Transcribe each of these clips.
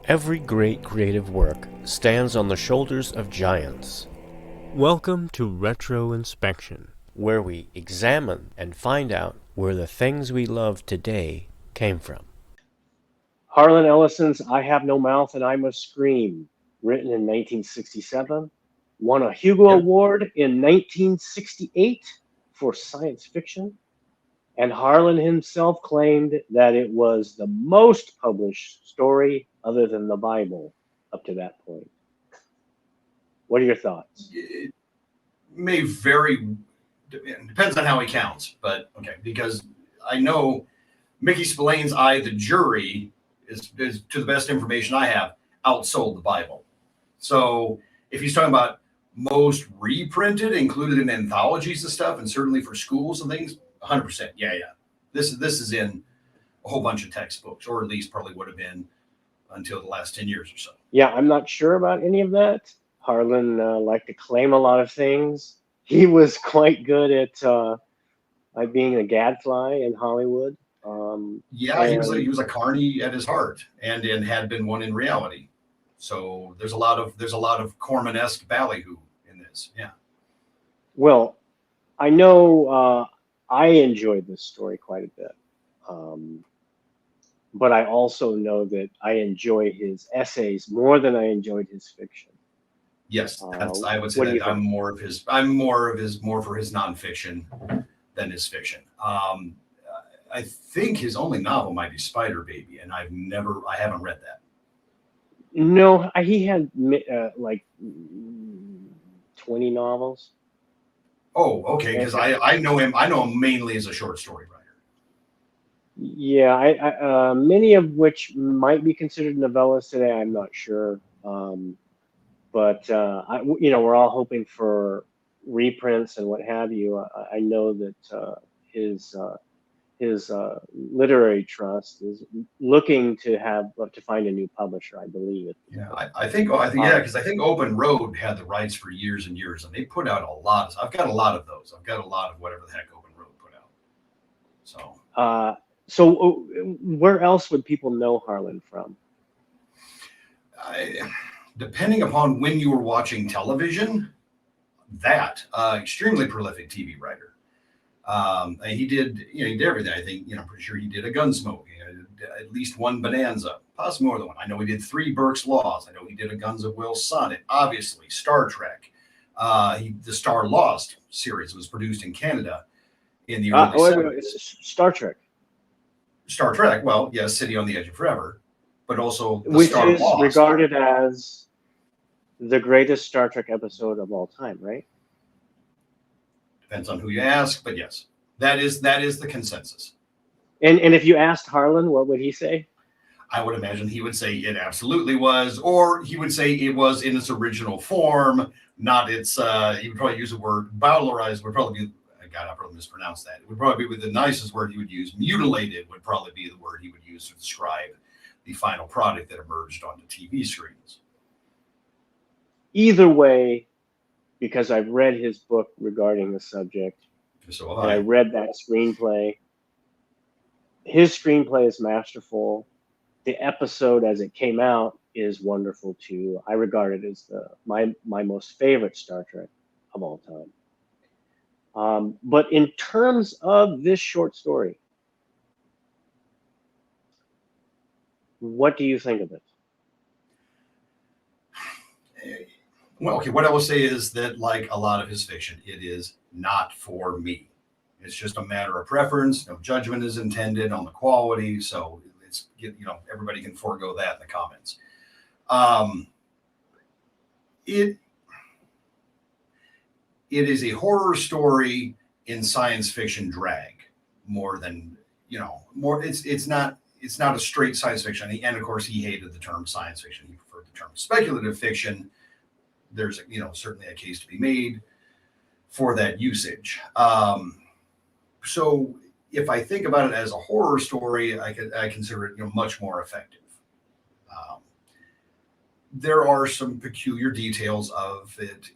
Every great creative work stands on the shoulders of giants. Welcome to RetroInspection, where we examine and find out where the things we love today came from. Harlan Ellison's I Have No Mouth and I Must Scream, written in 1967, won a Hugo Award in 1968 for science fiction, and Harlan himself claimed that it was the most published story other than the Bible up to that point. What are your thoughts? It may vary, depends on how he counts, but okay, because I know Mickey Spillane's I, the Jury, is to the best information I have, outsold the Bible. So if he's talking about most reprinted, included in anthologies and stuff, and certainly for schools and things, 100%. Yeah. This is in a whole bunch of textbooks, or at least probably would have been until the last 10 years or so. Yeah, I'm not sure about any of that. Harlan liked to claim a lot of things. He was quite good at being a gadfly in Hollywood. He was a carny at his heart, and had been one in reality. So there's a lot of Corman-esque ballyhoo in this. Yeah. Well, I know I enjoyed this story quite a bit, but I also know that I enjoy his essays more than I enjoyed his fiction. Yes, I would say that I'm more for his nonfiction than his fiction. I think his only novel might be Spider Baby, and I haven't read that. No, he had like 20 novels. Oh, okay, because I know him mainly as a short story writer. Yeah, I many of which might be considered novellas today. I'm not sure, but we're all hoping for reprints and what have you. I know that his literary trust is looking to find a new publisher, I believe. Yeah, because I think Open Road had the rights for years and years, and they put out a lot. I've got a lot of those. I've got a lot of whatever the heck Open Road put out. So where else would people know Harlan from? Depending upon when you were watching television, extremely prolific TV writer. He did everything. I think, I'm pretty sure he did a Gunsmoke, at least one Bonanza, possibly more than one. I know he did 3 Burke's Laws. I know he did a Guns of Will Sonnet, obviously Star Trek. The Star Lost series was produced in Canada in the early 70s. Star Trek. Star Trek, well, yes, City on the Edge of Forever, but also which is Lost, regarded as the greatest Star Trek episode of all time, right? Depends on who you ask, but yes, that is the consensus. And if you asked Harlan, what would he say? I would imagine he would say it absolutely was, or he would say it was in its original form, not its. He would probably use the word bowdlerized. Would probably be. God, I probably mispronounced that. It would probably be the nicest word he would use. Mutilated would probably be the word he would use to describe the final product that emerged onto TV screens. Either way, because I've read his book regarding the subject, so and I read that screenplay. His screenplay is masterful. The episode as it came out is wonderful too. I regard it as my most favorite Star Trek of all time. But in terms of this short story, what do you think of it? Well, okay, what I will say is that, like a lot of his fiction, it is not for me. It's just a matter of preference. No judgment is intended on the quality, so it's everybody can forego that in the comments. It is a horror story in science fiction drag more than more. It's not a straight science fiction, and of course he hated the term science fiction. He preferred the term speculative fiction. There's certainly a case to be made for that usage. So if I think about it as a horror story, I consider it much more effective. There are some peculiar details of it,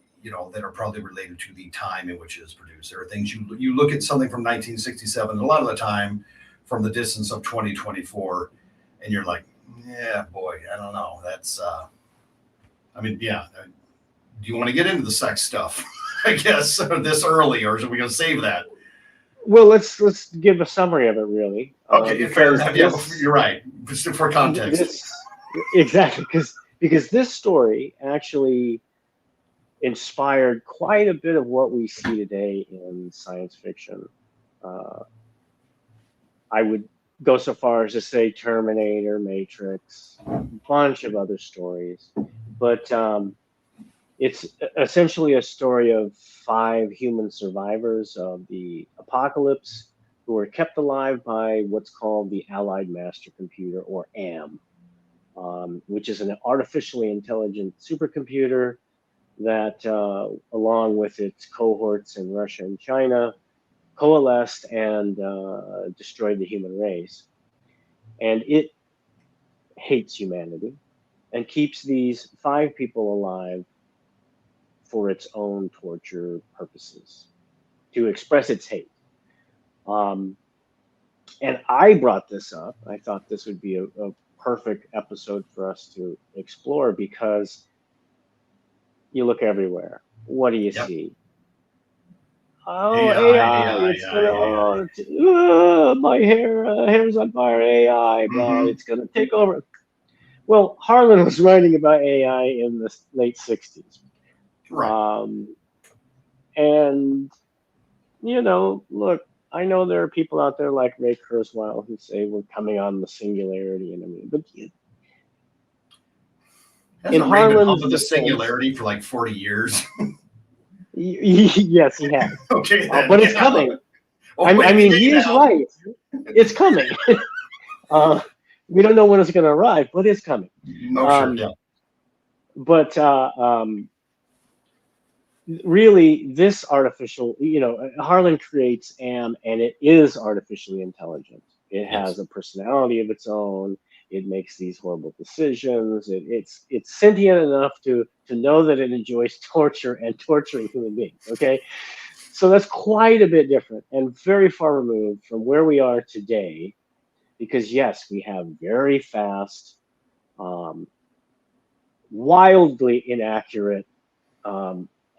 that are probably related to the time in which it is produced. There are things you look at something from 1967, a lot of the time from the distance of 2024, and you're like, Yeah, boy, I don't know. That's, I mean, yeah. Do you want to get into the sex stuff? I guess this early, or are we going to save that? Well, let's give a summary of it, really. Okay, fair enough. Yeah, This, you're right. For context. this exactly because this story actually inspired quite a bit of what we see today in science fiction. I would go so far as to say Terminator, Matrix, a bunch of other stories, but it's essentially a story of 5 human survivors of the apocalypse who were kept alive by what's called the Allied Master Computer, or AM, which is an artificially intelligent supercomputer that, along with its cohorts in Russia and China, coalesced and destroyed the human race. And it hates humanity and keeps these 5 people alive for its own torture purposes, to express its hate. And I brought this up. I thought this would be a perfect episode for us to explore, because you look everywhere. What do you see? Oh, AI, it's gonna, my hair's on fire, AI, blah, it's gonna take over. Well, Harlan was writing about AI in the late 60s. Right. And, look, I know there are people out there like Ray Kurzweil who say we're coming on the singularity, and I mean, but Hasn't Ray been humping the singularity for like 40 years? Yes, he has. Okay, but it's coming. I mean, he's right. It's coming. We don't know when it's going to arrive, but it's coming. Sure, yeah. But really, this artificial, Harlan creates AM, and it is artificially intelligent. It has a personality of its own. It makes these horrible decisions. It's sentient enough to know that it enjoys torture and torturing human beings. Okay, so that's quite a bit different and very far removed from where we are today. Because yes, we have very fast, wildly inaccurate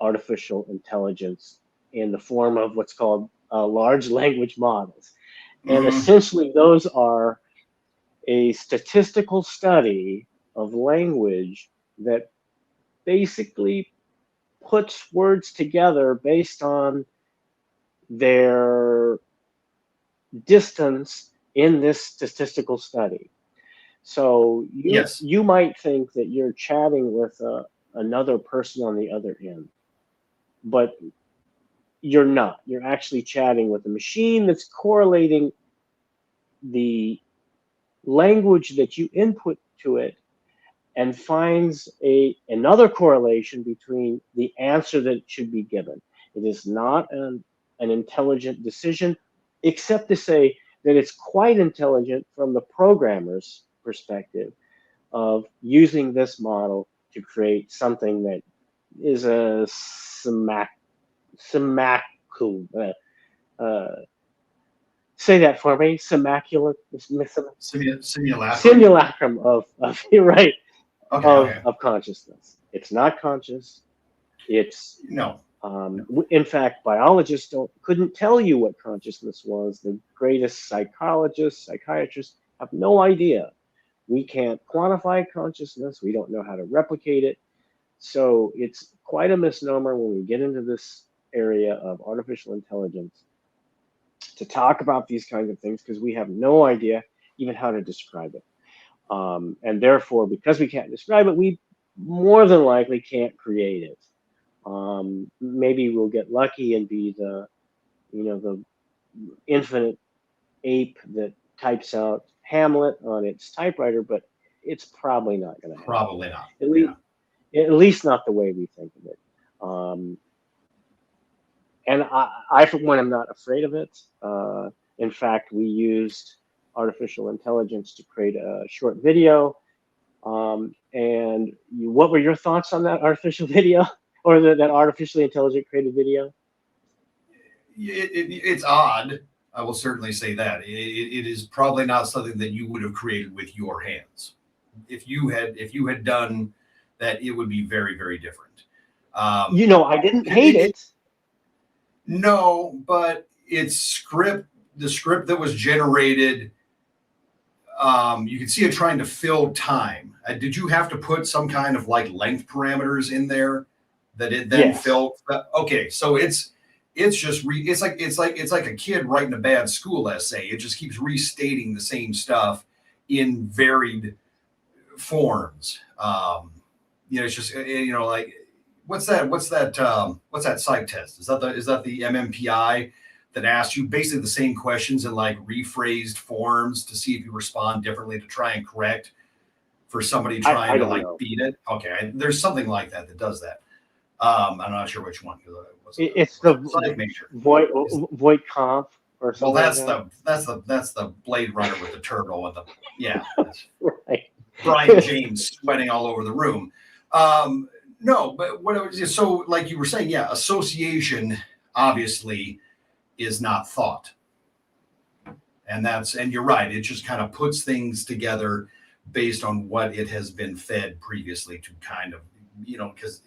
artificial intelligence in the form of what's called large language models. And essentially, those are a statistical study of language that basically puts words together based on their distance in this statistical study. So you might think that you're chatting with another person on the other end, but you're not. You're actually chatting with a machine that's correlating the language that you input to it and finds another correlation between the answer that should be given. It is not an intelligent decision, except to say that it's quite intelligent from the programmer's perspective of using this model to create something that is a say that for me, simulacrum of you're right, of consciousness. It's not conscious. It's no. In fact, biologists couldn't tell you what consciousness was. The greatest psychologists, psychiatrists have no idea. We can't quantify consciousness. We don't know how to replicate it. So it's quite a misnomer when we get into this area of artificial intelligence to talk about these kinds of things, because we have no idea even how to describe it. And therefore, because we can't describe it, we more than likely can't create it. Maybe we'll get lucky and be the infinite ape that types out Hamlet on its typewriter, but it's probably not going to happen. Probably not. At least not the way we think of it. And I, for one, am not afraid of it. In fact, we used artificial intelligence to create a short video. And what were your thoughts on that artificial video, or that artificially intelligent created video? It's odd. I will certainly say that. It is probably not something that you would have created with your hands. if you had done that, it would be very, very different. I didn't hate it. No, but the script that was generated, you can see it trying to fill time. Did you have to put some kind of like length parameters in there that it then filled? Okay, so it's like a kid writing a bad school essay. It just keeps restating the same stuff in varied forms. It's just like what's that psych test? Is that the MMPI that asks you basically the same questions in like rephrased forms to see if you respond differently to try and correct for somebody trying to like beat it? Okay, there's something like that does that. I'm not sure which one. It's the Voight-Kampff or something. Well, that's the Blade Runner with the turtle and right. Brian James sweating all over the room. No, but what it was, so like you were saying, yeah, association obviously is not thought. And you're right. It just kind of puts things together based on what it has been fed previously to kind of, because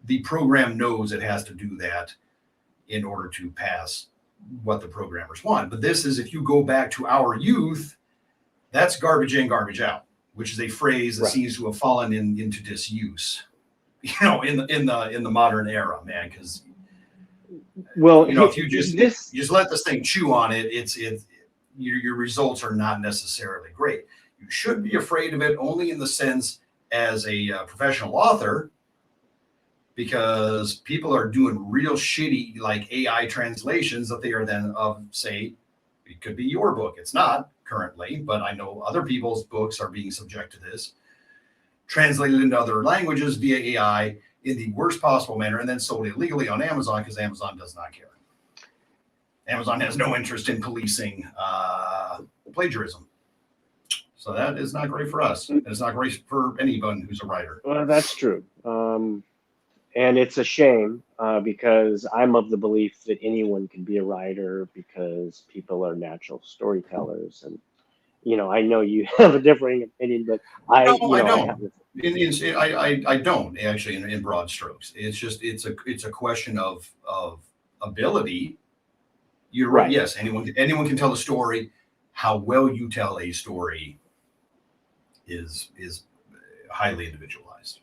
the program knows it has to do that in order to pass what the programmers want. But this is, if you go back to our youth, that's garbage in, garbage out, which is a phrase that seems to have fallen into disuse, in the modern era, man. Because if you just let this thing chew on it, your results are not necessarily great. You should be afraid of it only in the sense as a professional author, because people are doing real shitty like AI translations that they are then say it could be your book. It's not currently, but I know other people's books are being subject to this, translated into other languages via AI in the worst possible manner, and then sold illegally on Amazon because Amazon does not care. Amazon has no interest in policing plagiarism. So that is not great for us. It's not great for anyone who's a writer. Well, that's true. And it's a shame because I'm of the belief that anyone can be a writer because people are natural storytellers. And, I know you have a differing opinion, but I don't. I don't actually in broad strokes. It's just, it's a question of ability. You're right. Yes. Anyone can tell a story. How well you tell a story is highly individualized.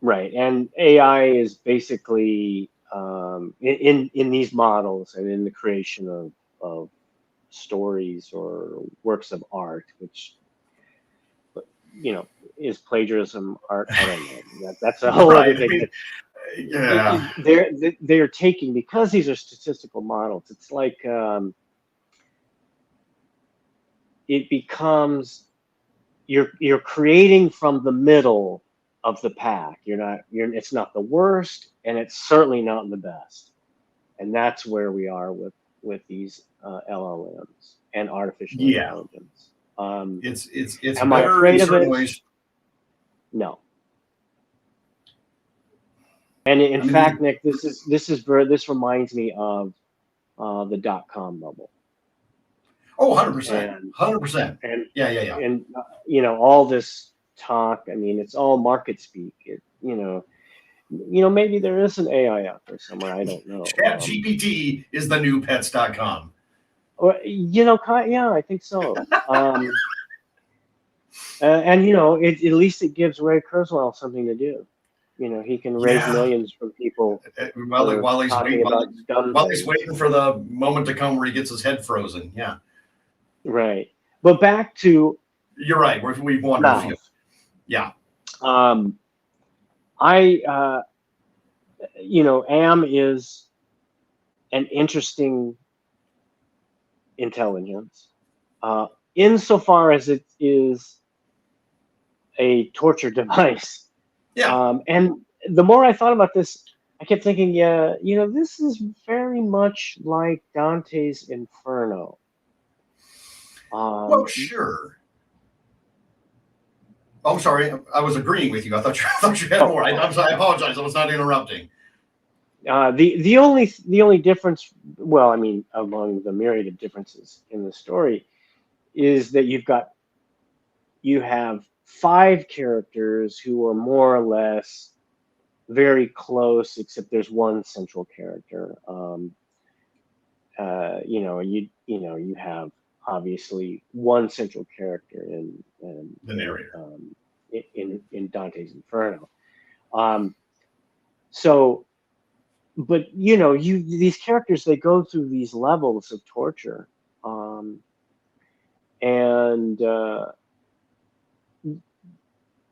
Right, and AI is basically in these models and in the creation of stories or works of art, which is plagiarism art. I don't know. That's a whole other thing. Yeah, they're taking, because these are statistical models. It's like it becomes you're creating from the middle of the pack. It's not the worst, and it's certainly not the best. And that's where we are with these LLMs and artificial intelligence. It's am I better afraid in of certain it? ways. No. And in fact, Nick, this reminds me of the .com bubble. Oh, 100%. 100%. And yeah. And all this talk, it's all market speak. Maybe there is an AI out there somewhere. I don't know. ChatGPT is the new pets.com. Yeah, I think so. And at least it gives Ray Kurzweil something to do. He can raise millions from people while he's waiting for the moment to come where he gets his head frozen. Yeah. Right. But back to, you're right. We've wandered a few. Yeah. AM is an interesting intelligence, insofar as it is a torture device. Yeah. And the more I thought about this, I kept thinking, this is very much like Dante's Inferno. Well, sure. Oh, I'm sorry. I was agreeing with you. I thought you had more. I'm sorry. I apologize. I was not interrupting. The only difference, among the myriad of differences in the story, is that you've got you have 5 characters who are more or less very close, except there's one central character. You have obviously one central character in The narrator. in Dante's Inferno. So, but these characters, they go through these levels of torture, and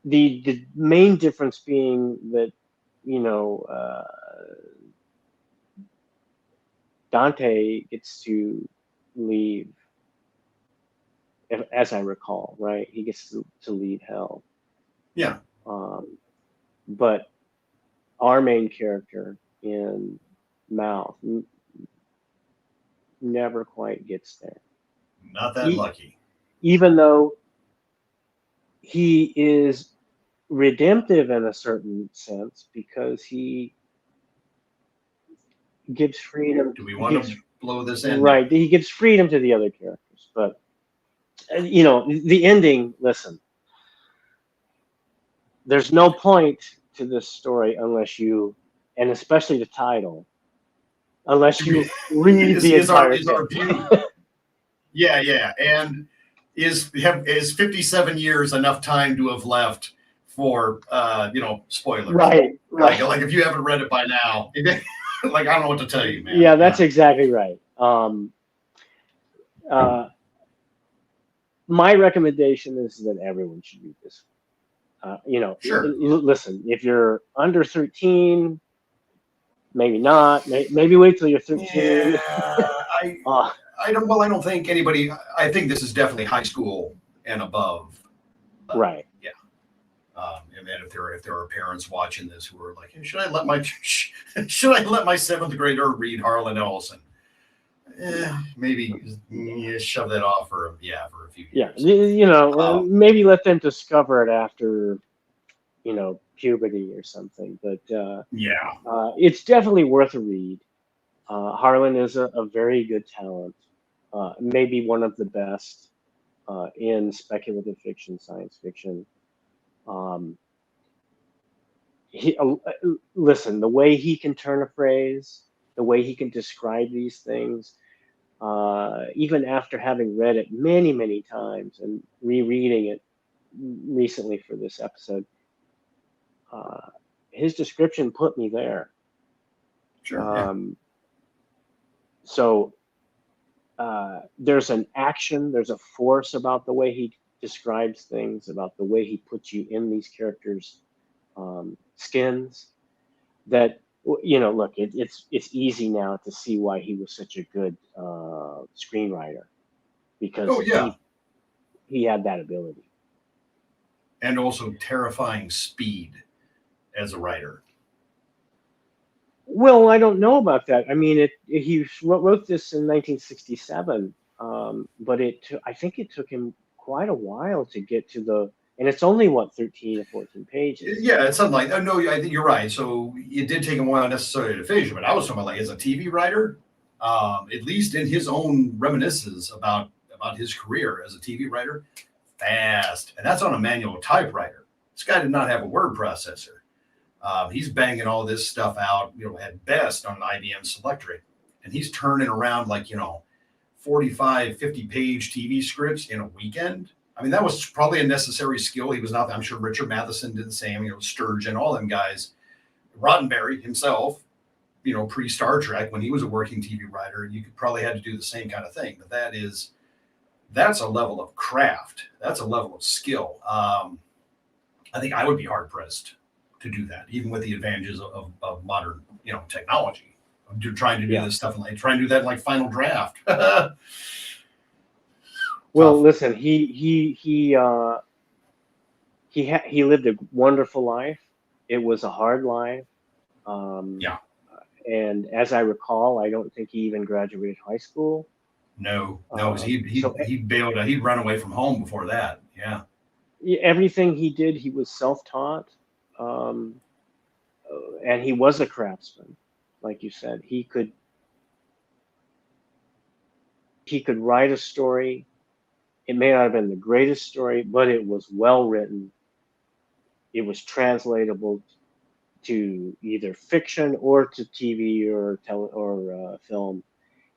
the main difference being that Dante gets to leave, as I recall, right? He gets to leave hell. Yeah. But our main character in Mouth never quite gets there. Not that lucky. Even though he is redemptive in a certain sense, because he gives freedom. Do we want to blow this in? Right. He gives freedom to the other characters. But, the ending, listen, there's no point to this story unless you, and especially the title, unless you read the entire thing. Yeah. And is 57 years enough time to have left for spoilers? Right. Like if you haven't read it by now, like I don't know what to tell you, man. Yeah, that's exactly right. My recommendation is that everyone should read this. Sure. Listen, if you're under 13, maybe not. Maybe wait till you're 13. Yeah, I don't think anybody. I think this is definitely high school and above. Right. Yeah. And then if there are parents watching this who are like, hey, should I let my 7th grader read Harlan Ellison? Maybe shove that off for a few years. Yeah, maybe let them discover it after, puberty or something. But it's definitely worth a read. Harlan is a very good talent, maybe one of the best in speculative fiction, science fiction. Listen, the way he can turn a phrase, the way he can describe these things, even after having read it many, many times and rereading it recently for this episode, his description put me there. Sure. So there's an action, there's a force about the way he describes things, about the way he puts you in these characters' skins, that look, it's easy now to see why he was such a good screenwriter, because he had that ability, and also terrifying speed as a writer. Well, I don't know about that. I mean, he wrote this in 1967, but I think it took him quite a while to get to and it's only 13 or 14 pages. Yeah, it's something like that. No, I think you're right. So it did take him a while necessarily to finish it, but I was talking about like as a TV writer, at least in his own reminiscences about his career as a TV writer, fast. And that's on a manual typewriter. This guy did not have a word processor. He's banging all this stuff out, at best on an IBM Selectric, and he's turning around 45, 50-page TV scripts in a weekend. I mean, that was probably a necessary skill. He was not, I'm sure Richard Matheson did the same, Sturgeon, all them guys. Roddenberry himself, pre-Star Trek, when he was a working TV writer, you could probably had to do the same kind of thing. But that's a level of craft. That's a level of skill. I think I would be hard-pressed to do that, even with the advantages of modern, technology. I'm trying to do this stuff and trying to do that in Final Draft. Well, listen, he lived a wonderful life. It was a hard life. And as I recall, I don't think he even graduated high school. No, he bailed. He'd run away from home before that. Yeah. Everything he did, he was self-taught. And he was a craftsman, like you said. He could write a story It may not have been the greatest story, but it was well written. It was translatable to either fiction or to TV or film.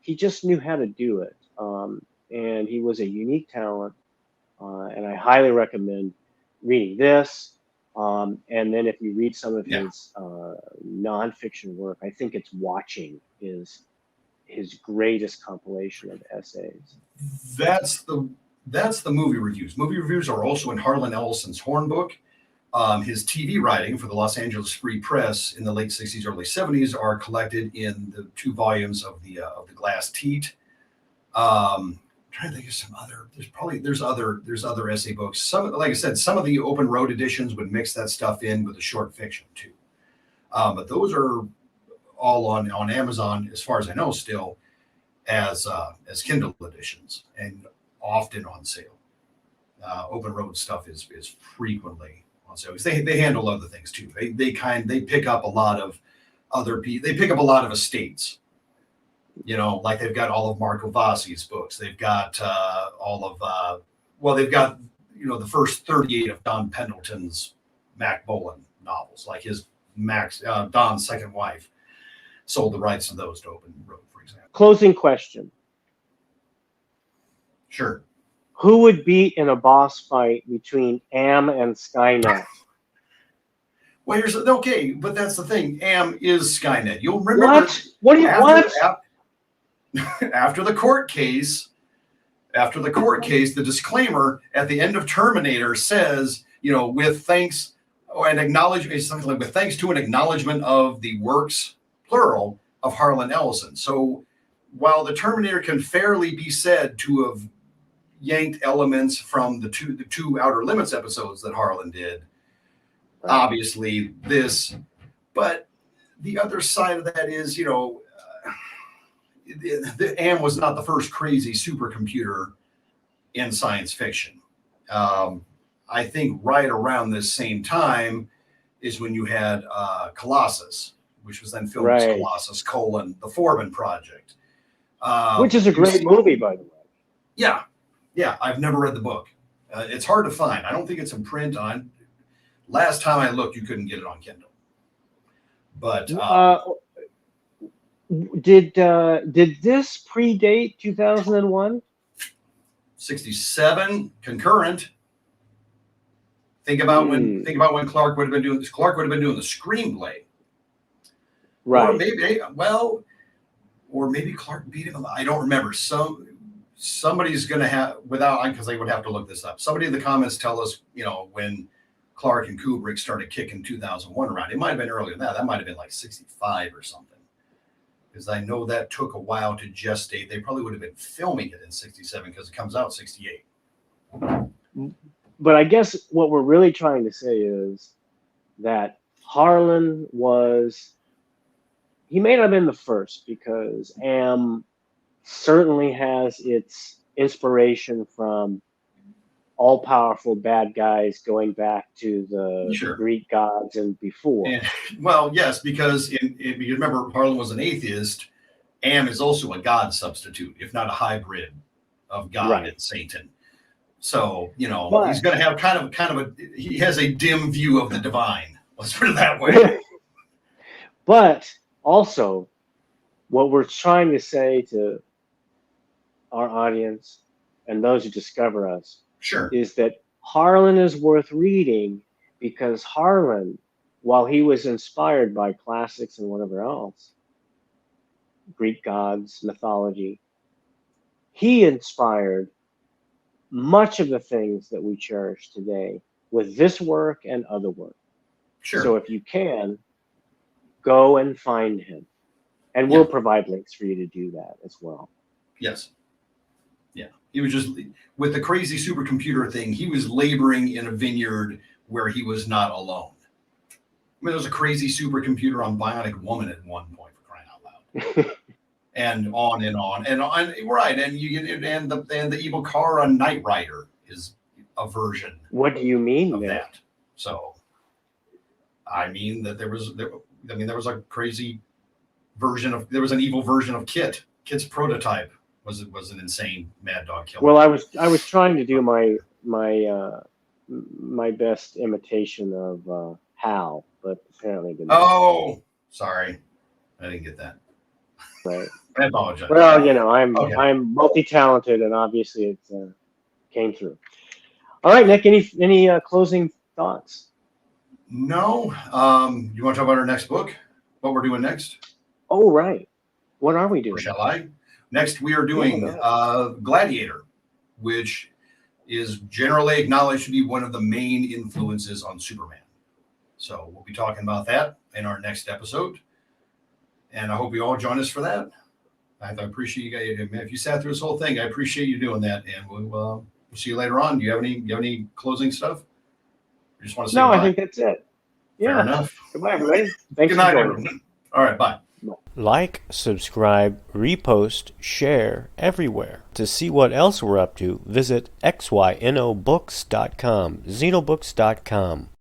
He just knew how to do it, and he was a unique talent. And I highly recommend reading this. And then if you read some of his nonfiction work, I think it's Watching is his greatest compilation of essays. That's the movie reviews. Movie reviews are also in Harlan Ellison's Horn Book. His TV writing for the Los Angeles Free Press in the late 60s, early 70s are collected in the 2 volumes of the Glass Teat. I'm trying to think of some other. There's other essay books. Some, like I said, some of the open road editions would mix that stuff in with the short fiction too. But those are all on Amazon, as far as I know, still as Kindle editions and often on sale. Open road stuff is frequently on sale. They handle other things too. They pick up a lot of other people. They pick up a lot of estates. You know, like they've got all of Marco Vassi's books. They've got they've got, you know, the first 38 of Don Pendleton's Mac Bolan novels, like his Don's second wife sold the rights to those to Open Road, for example. Closing question. Sure. Who would beat in a boss fight between AM and Skynet? Well, but that's the thing. AM is Skynet. You'll remember what? After the court case, the disclaimer at the end of Terminator says, you know, with thanks and acknowledge something like with thanks to an acknowledgement of the works, plural, of Harlan Ellison. So while the Terminator can fairly be said to have yanked elements from the two Outer Limits episodes that Harlan did, obviously but the other side of that is, you know, the AM was not the first crazy supercomputer in science fiction. I think right around this same time is when you had Colossus, which was then filmed as Colossus: The Foreman Project. Which is a great movie, by the way. Yeah. Yeah, I've never read the book. It's hard to find. I don't think it's in print on. Last time I looked, you couldn't get it on Kindle. But did this predate 2001? 67 concurrent. Think about when Clark would have been doing this. Clark would have been doing the screenplay. Right. Or maybe Clark beat him. I don't remember. Somebody's going to have, because they would have to look this up. Somebody in the comments tell us, you know, when Clark and Kubrick started kicking 2001 around. It might have been earlier than that. That might have been like 65 or something. Because I know that took a while to gestate. They probably would have been filming it in 67 because it comes out 68. But I guess what we're really trying to say is that Harlan he may not have been the first, because AM certainly has its inspiration from all-powerful bad guys going back to the Greek gods and before. Well, yes, because you remember Harlan was an atheist. AM is also a god substitute, if not a hybrid of God and Satan. So, you know, he's going to have he has a dim view of the divine. Let's put it that way. But also, what we're trying to say to our audience and those who discover us is that Harlan is worth reading, because Harlan, while he was inspired by classics and whatever else, Greek gods, mythology, he inspired much of the things that we cherish today with this work and other work. So if you can, go and find him. And we'll provide links for you to do that as well. Yes. Yeah. He was just, with the crazy supercomputer thing, he was laboring in a vineyard where he was not alone. I mean, there was a crazy supercomputer on Bionic Woman at one point, for crying out loud. And on and on and on. Right. And you get and the evil car on Knight Rider is a version. What do you mean of that? So I mean that there was a crazy version of, there was an evil version of Kit's prototype was an insane Mad Dog killer. Well, I was trying to do my best imitation of Hal, but apparently didn't. Oh, sorry, I didn't get that. Right. I apologize. Well, I'm multi-talented, and obviously it came through. All right, Nick. Any closing thoughts? No. You want to talk about our next book? What we're doing next? Oh, right. What are we doing? Or shall I? Next, we are doing Gladiator, which is generally acknowledged to be one of the main influences on Superman. So we'll be talking about that in our next episode. And I hope you all join us for that. I appreciate you guys. If you sat through this whole thing, I appreciate you doing that. And we'll see you later on. Do you have any closing stuff? You just want to say No, goodbye? I think that's it. Yeah. Fair enough. Goodbye, everybody. Thanks Good night, for joining. everyone. All right, bye. Like, subscribe, repost, share everywhere. To see what else we're up to, visit xynobooks.com, xenobooks.com.